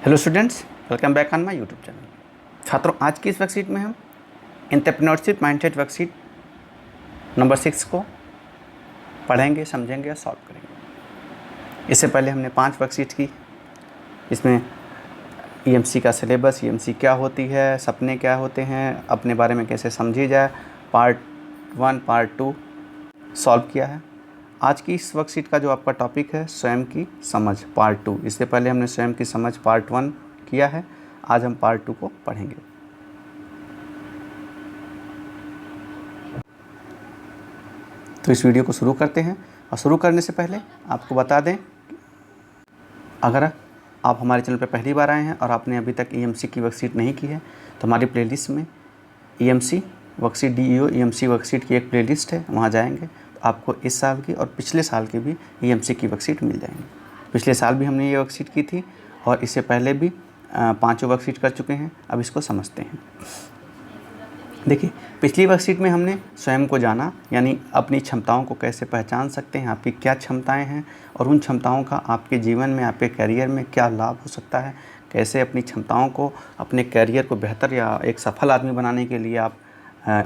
Hello students, welcome back on my YouTube channel. छात्रों, आज की इस वर्कशीट में हम एंटरप्रेन्योरशिप माइंडसेट वर्कशीट नंबर 6 को पढ़ेंगे, समझेंगे और सॉल्व करेंगे। इससे पहले हमने 5 वर्कशीट की। इसमें ईएमसी का सिलेबस, ईएमसी क्या होती है, सपने क्या होते हैं, अपने बारे में कैसे समझी जाए, पार्ट 1 पार्ट 2 सॉल्व किया है। आज की इस वर्कशीट का जो आपका टॉपिक है स्वयं की समझ पार्ट 2। इससे पहले हमने स्वयं की समझ पार्ट 1 किया है। आज हम पार्ट 2 को पढ़ेंगे। तो इस वीडियो को शुरू करते हैं। और शुरू करने से पहले आपको बता दें, अगर आप हमारे चैनल पर पहली बार आए हैं और आपने अभी तक ईएमसी की वर्कशीट नहीं की है तो हमारी प्लेलिस्ट में EMC worksheet DEO EMC worksheet की एक प्लेलिस्ट है, वहाँ जाएंगे तो आपको इस साल की और पिछले साल की भी ईएमसी की वर्कशीट मिल जाएंगी। पिछले साल भी हमने ये वर्कशीट की थी और इससे पहले भी 5 वर्कशीट कर चुके हैं। अब इसको समझते हैं। देखिए, पिछली वर्कशीट में हमने स्वयं को जाना, यानी अपनी क्षमताओं को कैसे पहचान सकते हैं, आपकी क्या क्षमताएं हैं और उन क्षमताओं का आपके जीवन में, आपके करियर में क्या लाभ हो सकता है, कैसे अपनी क्षमताओं को अपने करियर को बेहतर या एक सफल आदमी बनाने के लिए आप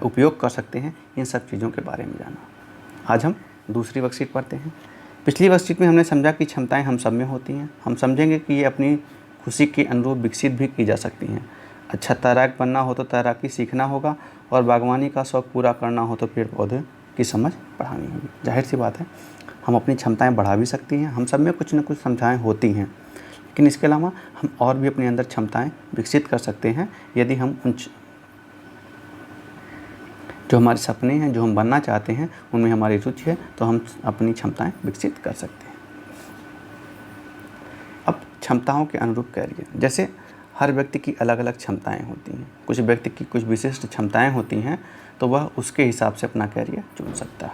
उपयोग कर सकते हैं, इन सब चीज़ों के बारे में जाना। आज हम दूसरी वर्कशीट पढ़ते हैं। पिछली वर्कशीट में हमने समझा कि क्षमताएं हम सब में होती हैं। हम समझेंगे कि ये अपनी खुशी के अनुरूप विकसित भी की जा सकती हैं। अच्छा तैराक बनना हो तो तैराकी सीखना होगा और बागवानी का शौक़ पूरा करना हो तो पेड़ पौधे की समझ बढ़ानी होगी। जाहिर सी बात है, हम अपनी क्षमताएं बढ़ा भी सकती हैं। हम सब में कुछ न कुछ क्षमताएं होती हैं, लेकिन इसके अलावा हम और भी अपने अंदर क्षमताएं विकसित कर सकते हैं यदि हम उन जो हमारे सपने हैं, जो हम बनना चाहते हैं, उनमें हमारी रुचि है तो हम अपनी क्षमताएं विकसित कर सकते हैं। अब क्षमताओं के अनुरूप करियर, जैसे हर व्यक्ति की अलग अलग क्षमताएं होती हैं। कुछ व्यक्ति की कुछ विशिष्ट क्षमताएं होती हैं तो वह उसके हिसाब से अपना करियर चुन सकता है।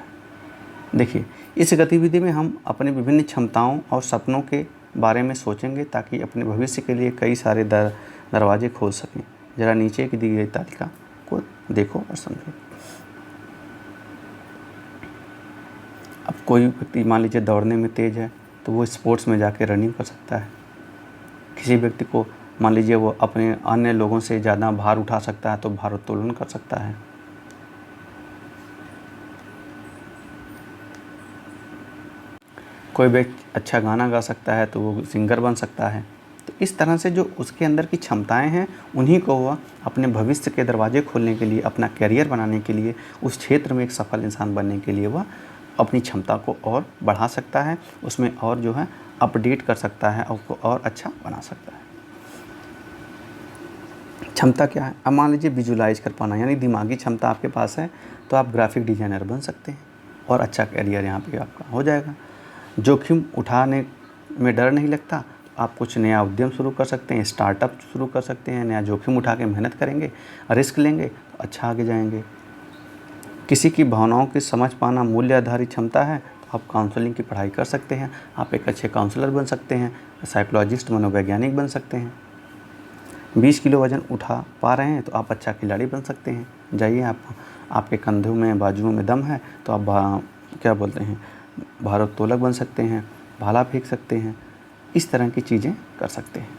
देखिए, इस गतिविधि में हम अपने विभिन्न क्षमताओं और सपनों के बारे में सोचेंगे ताकि अपने भविष्य के लिए कई सारे दरवाजे खोल सकें। ज़रा नीचे की दी गई तालिका को देखो और समझो। अब कोई व्यक्ति मान लीजिए दौड़ने में तेज़ है तो वो स्पोर्ट्स में जाके रनिंग कर सकता है। किसी व्यक्ति को मान लीजिए वो अपने अन्य लोगों से ज़्यादा भार उठा सकता है तो भारोत्तोलन कर सकता है। कोई व्यक्ति अच्छा गाना गा सकता है तो वो सिंगर बन सकता है। तो इस तरह से जो उसके अंदर की क्षमताएं हैं उन्हीं को वह अपने भविष्य के दरवाजे खोलने के लिए, अपना करियर बनाने के लिए, उस क्षेत्र में एक सफल इंसान बनने के लिए वह अपनी क्षमता को और बढ़ा सकता है, उसमें और जो है अपडेट कर सकता है और उसको और अच्छा बना सकता है। क्षमता क्या है? अब मान लीजिए विजुलाइज कर पाना, यानी दिमागी क्षमता आपके पास है तो आप ग्राफिक डिज़ाइनर बन सकते हैं और अच्छा करियर यहाँ पे आपका हो जाएगा। जोखिम उठाने में डर नहीं लगता, आप कुछ नया उद्यम शुरू कर सकते हैं, स्टार्टअप शुरू कर सकते हैं। नया जोखिम उठा के मेहनत करेंगे, रिस्क लेंगे तो अच्छा आगे जाएंगे। किसी की भावनाओं की समझ पाना मूल्य आधारित क्षमता है तो आप काउंसलिंग की पढ़ाई कर सकते हैं। आप एक अच्छे काउंसलर बन सकते हैं, साइकोलॉजिस्ट, मनोवैज्ञानिक बन सकते हैं। 20 किलो वज़न उठा पा रहे हैं तो आप अच्छा खिलाड़ी बन सकते हैं। जाइए, आपके कंधों में, बाजुओं में दम है तो आप क्या बोलते हैं, भारोत्तोलक बन सकते हैं, भाला फेंक सकते हैं। इस तरह की चीज़ें कर सकते हैं।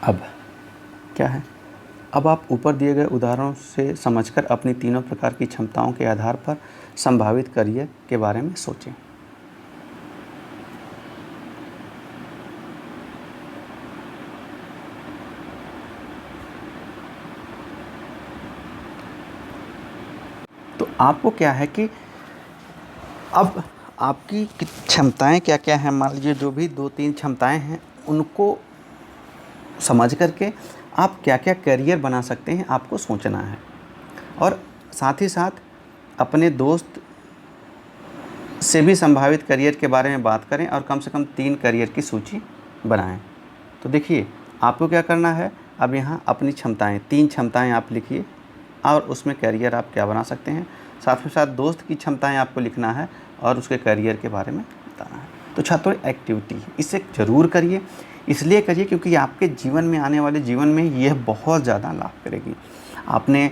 अब क्या है, अब आप ऊपर दिए गए उदाहरणों से समझकर अपनी तीनों प्रकार की क्षमताओं के आधार पर संभावित करियर के बारे में सोचें। तो आपको क्या है कि अब आपकी क्षमताएं क्या क्या हैं, मान लीजिए जो भी 2-3 क्षमताएं हैं उनको समझ करके आप क्या क्या करियर बना सकते हैं आपको सोचना है। और साथ ही साथ अपने दोस्त से भी संभावित करियर के बारे में बात करें और कम से कम 3 करियर की सूची बनाएं। तो देखिए, आपको क्या करना है, अब यहाँ अपनी क्षमताएं, 3 क्षमताएं आप लिखिए और उसमें करियर आप क्या बना सकते हैं। साथ ही साथ दोस्त की क्षमताएं आपको लिखना है और उसके करियर के बारे में बताना है। तो छात्रों, एक्टिविटी इसे ज़रूर करिए। इसलिए करिए क्योंकि आपके जीवन में, आने वाले जीवन में यह बहुत ज़्यादा लाभ करेगी। आपने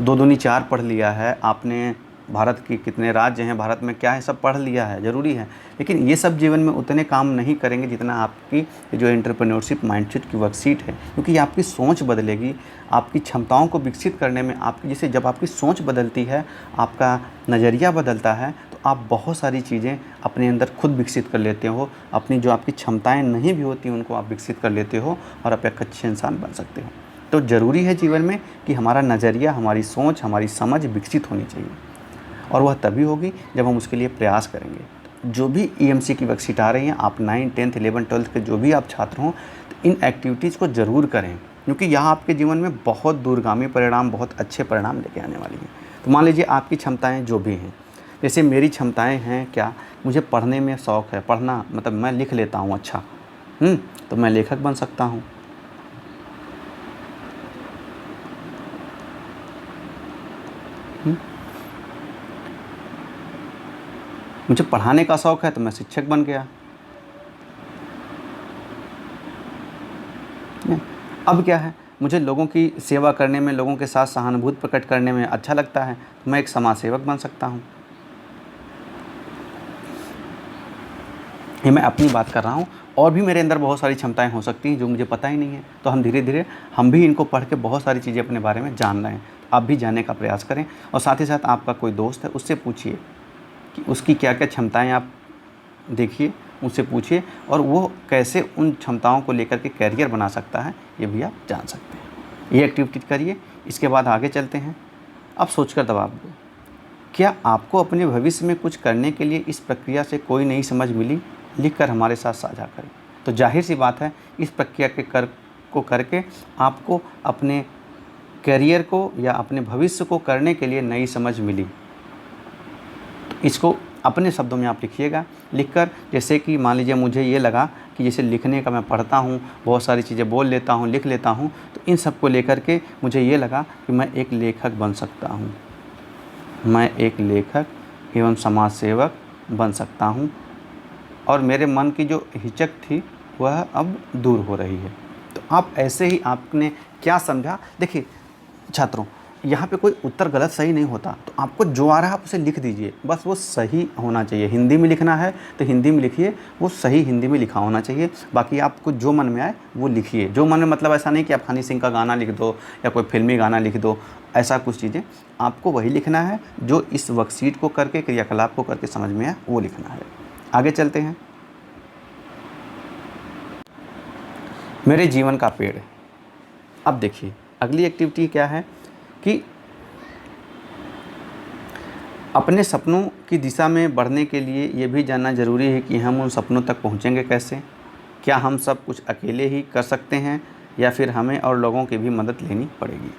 2 दूनी 4 पढ़ लिया है, आपने भारत की कितने राज्य हैं, भारत में क्या है, सब पढ़ लिया है, ज़रूरी है। लेकिन ये सब जीवन में उतने काम नहीं करेंगे जितना आपकी जो एंटरप्रेन्योरशिप माइंडसेट की वर्कशीट है, क्योंकि ये आपकी सोच बदलेगी, आपकी क्षमताओं को विकसित करने में आपकी, जैसे जब आपकी सोच बदलती है, आपका नज़रिया बदलता है, तो आप बहुत सारी चीज़ें अपने अंदर खुद विकसित कर लेते हो। अपनी जो आपकी क्षमताएँ नहीं भी होती उनको आप विकसित कर लेते हो और आप एक अच्छे इंसान बन सकते हो। तो ज़रूरी है जीवन में कि हमारा नज़रिया, हमारी सोच, हमारी समझ विकसित होनी चाहिए, और वह तभी होगी जब हम उसके लिए प्रयास करेंगे। जो भी ईएमसी की वर्कशीट आ रही हैं, आप 9, 10, 11, 12 के जो भी आप छात्र हों, तो इन एक्टिविटीज़ को ज़रूर करें, क्योंकि यह आपके जीवन में बहुत दूरगामी परिणाम, बहुत अच्छे परिणाम लेके आने वाली हैं। तो मान लीजिए आपकी क्षमताएँ जो भी हैं, जैसे मेरी क्षमताएँ हैं क्या, मुझे पढ़ने में शौक़ है, पढ़ना मतलब मैं लिख लेता हूँ अच्छा, तो मैं लेखक बन सकता हूँ। मुझे पढ़ाने का शौक़ है तो मैं शिक्षक बन गया। अब क्या है, मुझे लोगों की सेवा करने में, लोगों के साथ सहानुभूति प्रकट करने में अच्छा लगता है, तो मैं एक समाज सेवक बन सकता हूँ। ये मैं अपनी बात कर रहा हूँ, और भी मेरे अंदर बहुत सारी क्षमताएं हो सकती हैं जो मुझे पता ही नहीं है। तो हम धीरे धीरे हम भी इनको पढ़ के बहुत सारी चीज़ें अपने बारे में जान रहे हैं। आप भी जानने का प्रयास करें, और साथ ही साथ आपका कोई दोस्त है उससे पूछिए कि उसकी क्या क्या क्षमताएं, आप देखिए, उससे पूछिए, और वो कैसे उन क्षमताओं को लेकर के कैरियर बना सकता है, ये भी आप जान सकते हैं। ये एक्टिविटी करिए। इसके बाद आगे चलते हैं। अब सोचकर जवाब दो, क्या आपको अपने भविष्य में कुछ करने के लिए इस प्रक्रिया से कोई नई समझ मिली? लिखकर हमारे साथ साझा करें। तो जाहिर सी बात है, इस प्रक्रिया को करके आपको अपने करियर को या अपने भविष्य को करने के लिए नई समझ मिली। तो इसको अपने शब्दों में आप लिखिएगा। लिखकर, जैसे कि मान लीजिए मुझे ये लगा कि जैसे लिखने का मैं पढ़ता हूँ, बहुत सारी चीज़ें बोल लेता हूँ, लिख लेता हूँ, तो इन सब को लेकर के मुझे ये लगा कि मैं एक लेखक बन सकता हूँ, मैं एक लेखक एवं समाज सेवक बन सकता हूँ, और मेरे मन की जो हिचक थी वह अब दूर हो रही है। तो आप ऐसे ही, आपने क्या समझा, देखिए छात्रों, यहाँ पे कोई उत्तर गलत सही नहीं होता। तो आपको जो आ रहा है आप उसे लिख दीजिए, बस वो सही होना चाहिए। हिंदी में लिखना है तो हिंदी में लिखिए, वो सही हिंदी में लिखा होना चाहिए। बाकी आपको जो मन में आए वो लिखिए। जो मन में मतलब ऐसा नहीं कि आप हनी सिंह का गाना लिख दो या कोई फिल्मी गाना लिख दो, ऐसा कुछ चीज़ें आपको वही लिखना है जो इस वर्कशीट को करके, क्रियाकलाप को करके समझ में आए, वो लिखना है। आगे चलते हैं। मेरे जीवन का पेड़। अब देखिए अगली एक्टिविटी क्या है कि अपने सपनों की दिशा में बढ़ने के लिए ये भी जानना ज़रूरी है कि हम उन सपनों तक पहुँचेंगे कैसे। क्या हम सब कुछ अकेले ही कर सकते हैं या फिर हमें और लोगों की भी मदद लेनी पड़ेगी।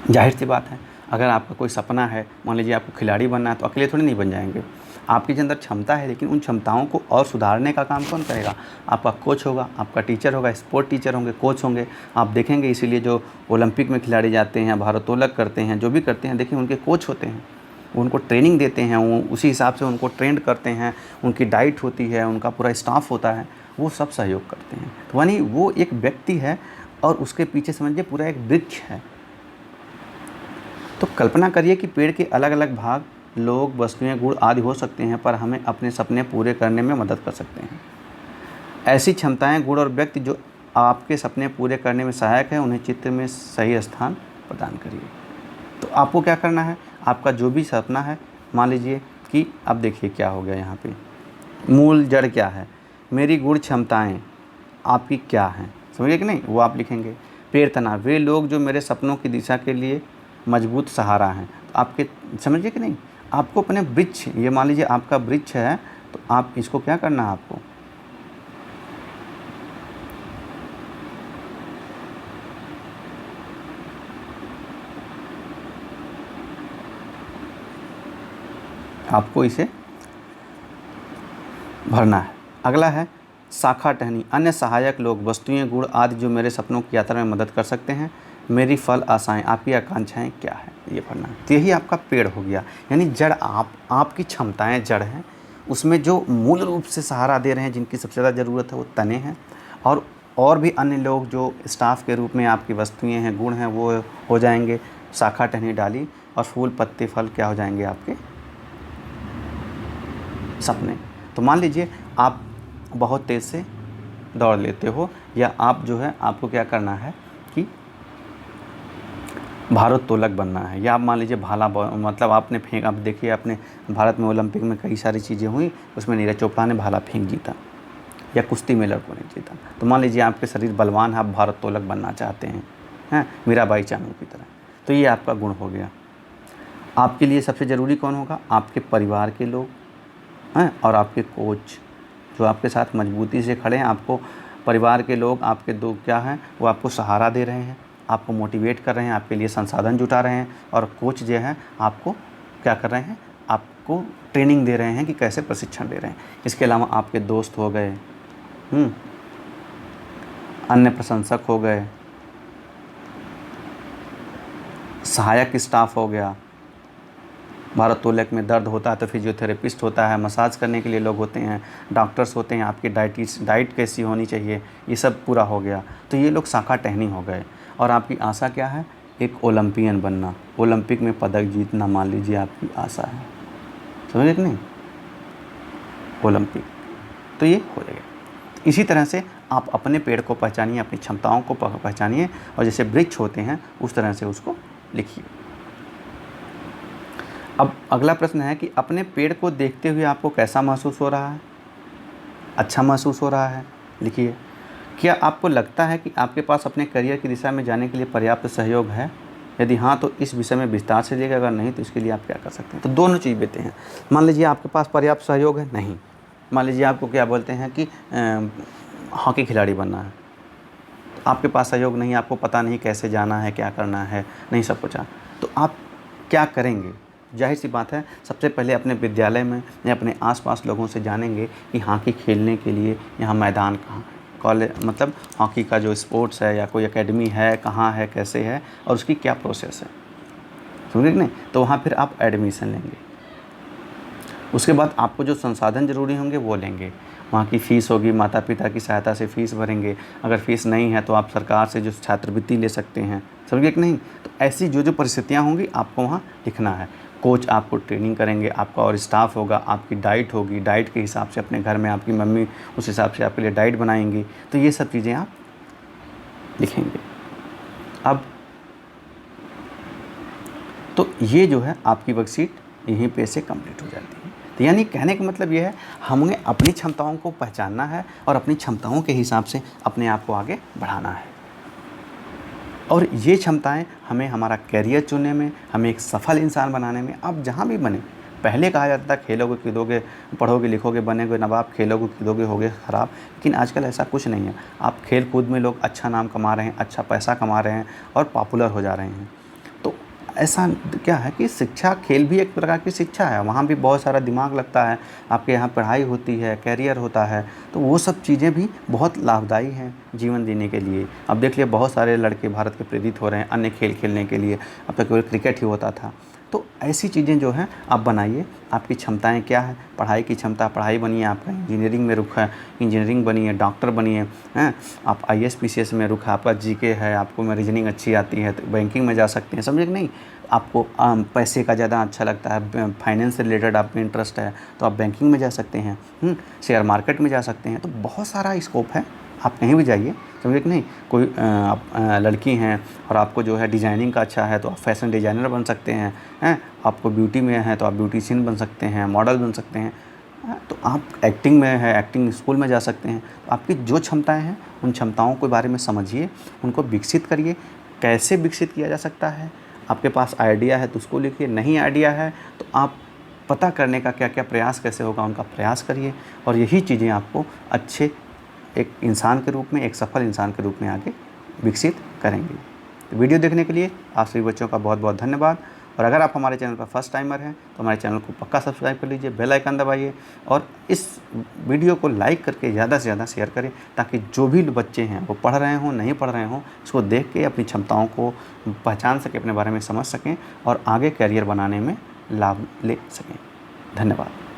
जाहिर सी बात है, अगर आपका कोई सपना है, मान लीजिए आपको खिलाड़ी बनना है, तो अकेले थोड़ी नहीं बन जाएंगे। आपके अंदर क्षमता है, लेकिन उन क्षमताओं को और सुधारने का काम कौन करेगा? आपका कोच होगा, आपका टीचर होगा, स्पोर्ट टीचर होंगे, कोच होंगे। आप देखेंगे इसीलिए जो ओलंपिक में खिलाड़ी जाते हैं, भारोत्तोलक करते हैं, जो भी करते हैं, देखिए उनके कोच होते हैं, वो उनको ट्रेनिंग देते हैं, वो उसी हिसाब से उनको ट्रेंड करते हैं, उनकी डाइट होती है, उनका पूरा स्टाफ होता है, वो सब सहयोग करते हैं। तो यानी वो एक व्यक्ति है और उसके पीछे समझिए पूरा एक वृक्ष है। तो कल्पना करिए कि पेड़ के अलग अलग भाग, लोग, वस्तुएं, गुण आदि हो सकते हैं, पर हमें अपने सपने पूरे करने में मदद कर सकते हैं। ऐसी क्षमताएं, गुण और व्यक्ति जो आपके सपने पूरे करने में सहायक है, उन्हें चित्र में सही स्थान प्रदान करिए। तो आपको क्या करना है, आपका जो भी सपना है, मान लीजिए कि अब देखिए क्या हो गया यहाँ पे, मूल जड़ क्या है, मेरी गुण क्षमताएँ आपकी क्या हैं, समझिए कि नहीं, वो आप लिखेंगे। पेड़ तना, वे लोग जो मेरे सपनों की दिशा के लिए मजबूत सहारा हैं। तो आपके, समझिए कि नहीं, आपको अपने वृक्ष, ये मान लीजिए आपका वृक्ष है, तो आप इसको क्या करना है, आपको इसे भरना है। अगला है शाखा टहनी, अन्य सहायक लोग, वस्तुएं, गुण आदि जो मेरे सपनों की यात्रा में मदद कर सकते हैं। मेरी फल आशाएं, आपकी आकांक्षाएं क्या है, ये पढ़ना है। तो यही आपका पेड़ हो गया, यानी जड़ आपकी क्षमताएं जड़ हैं, उसमें जो मूल रूप से सहारा दे रहे हैं, जिनकी सबसे ज़्यादा ज़रूरत है, वो तने हैं। और भी अन्य लोग जो स्टाफ के रूप में आपकी वस्तुएं हैं, गुण हैं, वो हो जाएंगे शाखा टहनी डाली, और फूल पत्ते फल क्या हो जाएंगे आपके सपने। तो मान लीजिए आप बहुत तेज़ से दौड़ लेते हो, या आप जो है आपको क्या करना है कि भारोत्तोलक बनना है, या आप मान लीजिए भाला मतलब आपने फेंक, आप देखिए अपने भारत में ओलंपिक में कई सारी चीज़ें हुई, उसमें नीरज चोपड़ा ने भाला फेंक जीता, या कुश्ती में लड़कों ने जीता। तो मान लीजिए आपके शरीर बलवान है, आप भारोत्तोलक बनना चाहते हैं मीराबाई चानू की तरह, तो ये आपका गुण हो गया। आपके लिए सबसे ज़रूरी कौन होगा? आपके परिवार के लोग हैं और आपके कोच जो आपके साथ मजबूती से खड़े हैं। आपको परिवार के लोग, आपके दो क्या हैं, वो आपको सहारा दे रहे हैं, आपको मोटिवेट कर रहे हैं, आपके लिए संसाधन जुटा रहे हैं। और कोच जो हैं आपको क्या कर रहे हैं, आपको ट्रेनिंग दे रहे हैं कि कैसे प्रशिक्षण दे रहे हैं। इसके अलावा आपके दोस्त हो गए, अन्य प्रशंसक हो गए, सहायक स्टाफ हो गया। भारोत्तोलक में दर्द होता है तो फिजियोथेरेपिस्ट होता है, मसाज करने के लिए लोग होते हैं, डॉक्टर्स होते हैं, आपकी डाइट कैसी होनी चाहिए, ये सब पूरा हो गया। तो ये लोग शाखा टहनी हो गए। और आपकी आशा क्या है? एक ओलंपियन बनना, ओलंपिक में पदक जीतना, मान लीजिए आपकी आशा है, समझे कि नहीं, ओलंपिक। तो ये हो जाएगा। इसी तरह से आप अपने पेड़ को पहचानिए, अपनी क्षमताओं को पहचानिए, और जैसे वृक्ष होते हैं उस तरह से उसको लिखिए। अब अगला प्रश्न है कि अपने पेड़ को देखते हुए आपको कैसा महसूस हो रहा है? अच्छा महसूस हो रहा है? लिखिए। क्या आपको लगता है कि आपके पास अपने करियर की दिशा में जाने के लिए पर्याप्त सहयोग है? यदि हाँ, तो इस विषय में विस्तार से लिखिए, अगर नहीं तो इसके लिए आप क्या कर सकते हैं। तो दोनों चीज़ देते हैं। मान लीजिए आपके पास पर्याप्त सहयोग है, नहीं। मान लीजिए आपको क्या बोलते हैं कि हॉकी खिलाड़ी बनना है, तो आपके पास सहयोग नहीं, आपको पता नहीं कैसे जाना है, क्या करना है, नहीं सब कुछ। तो आप क्या करेंगे? जाहिर सी बात है, सबसे पहले अपने विद्यालय में या अपने आसपास लोगों से जानेंगे कि हॉकी खेलने के लिए यहाँ मैदान कहाँ है, कॉलेज मतलब हॉकी का जो स्पोर्ट्स है या कोई एकेडमी है, कहाँ है, कैसे है, और उसकी क्या प्रोसेस है, समझे कि नहीं। तो वहाँ फिर आप एडमिशन लेंगे। उसके बाद आपको जो संसाधन ज़रूरी होंगे वो लेंगे। वहाँ की फ़ीस होगी, माता पिता की सहायता से फ़ीस भरेंगे। अगर फ़ीस नहीं है तो आप सरकार से जो छात्रवृत्ति ले सकते हैं, समझिए कि नहीं। तो ऐसी जो परिस्थितियाँ होंगी आपको वहाँ लिखना है। कोच आपको ट्रेनिंग करेंगे, आपका और स्टाफ होगा, आपकी डाइट होगी, डाइट के हिसाब से अपने घर में आपकी मम्मी उस हिसाब से आपके लिए डाइट बनाएंगी। तो ये सब चीज़ें आप लिखेंगे। अब तो ये जो है आपकी वर्कशीट यहीं पे से कंप्लीट हो जाती है। तो यानी कहने का मतलब ये है, हमें अपनी क्षमताओं को पहचानना है और अपनी क्षमताओं के हिसाब से अपने आप को आगे बढ़ाना है। और ये क्षमताएं हमें हमारा कैरियर चुनने में, हमें एक सफल इंसान बनाने में, आप जहाँ भी बने। पहले कहा जाता था खेलोगे कूदोगे, पढ़ोगे लिखोगे, बनेगे नवाब, खेलोगे कूदोगे होगे ख़राब। लेकिन आजकल ऐसा कुछ नहीं है। आप खेल कूद में लोग अच्छा नाम कमा रहे हैं, अच्छा पैसा कमा रहे हैं और पॉपुलर हो जा रहे हैं। तो ऐसा क्या है कि शिक्षा, खेल भी एक प्रकार की शिक्षा है, वहाँ भी बहुत सारा दिमाग लगता है। आपके यहाँ पढ़ाई होती है, कैरियर होता है, तो वो सब चीज़ें भी बहुत लाभदायी हैं जीवन जीने के लिए। अब देख लिए बहुत सारे लड़के भारत के प्रेरित हो रहे हैं अन्य खेल खेलने के लिए। अब तक केवल क्रिकेट ही होता था। तो ऐसी चीज़ें जो हैं आप बनाइए। आपकी क्षमताएं क्या है? पढ़ाई की क्षमता, पढ़ाई बनिए, आपका इंजीनियरिंग में रुख है, इंजीनियरिंग बनिए, डॉक्टर बनिए, हैं आप IAS PCS में रुख है, आपका GK है, आपको में रीजनिंग अच्छी आती है तो बैंकिंग में जा सकते हैं, समझे कि नहीं। आपको पैसे का ज़्यादा अच्छा लगता है, फाइनेंस से रिलेटेड आपको इंटरेस्ट है तो आप बैंकिंग में जा सकते हैं, शेयर मार्केट में जा सकते हैं। तो बहुत सारा स्कोप है, आप कहीं भी जाइए, समझे कि नहीं। कोई आप लड़की हैं और आपको जो है डिज़ाइनिंग का अच्छा है तो आप फैशन डिज़ाइनर बन सकते हैं, आपको ब्यूटी में है तो आप ब्यूटिशियन बन सकते हैं, मॉडल बन सकते हैं। तो आप एक्टिंग में है, एक्टिंग स्कूल में जा सकते हैं। तो आपकी जो क्षमताएं हैं उन क्षमताओं के बारे में समझिए, उनको विकसित करिए। कैसे विकसित किया जा सकता है? आपके पास आइडिया है तो उसको लिखिए, नहीं आइडिया है तो आप पता करने का क्या क्या प्रयास कैसे होगा उनका प्रयास करिए। और यही चीज़ें आपको अच्छे एक इंसान के रूप में, एक सफल इंसान के रूप में आगे विकसित करेंगे। तो वीडियो देखने के लिए आप सभी बच्चों का बहुत बहुत धन्यवाद। और अगर आप हमारे चैनल पर फर्स्ट टाइमर हैं तो हमारे चैनल को पक्का सब्सक्राइब कर लीजिए, बेल आइकन दबाइए और इस वीडियो को लाइक करके ज़्यादा से ज़्यादा शेयर करें, ताकि जो भी बच्चे हैं वो पढ़ रहे हों, नहीं पढ़ रहे हों, इसको देख के अपनी क्षमताओं को पहचान सकें, अपने बारे में समझ सकें और आगे कैरियर बनाने में लाभ ले सकें। धन्यवाद।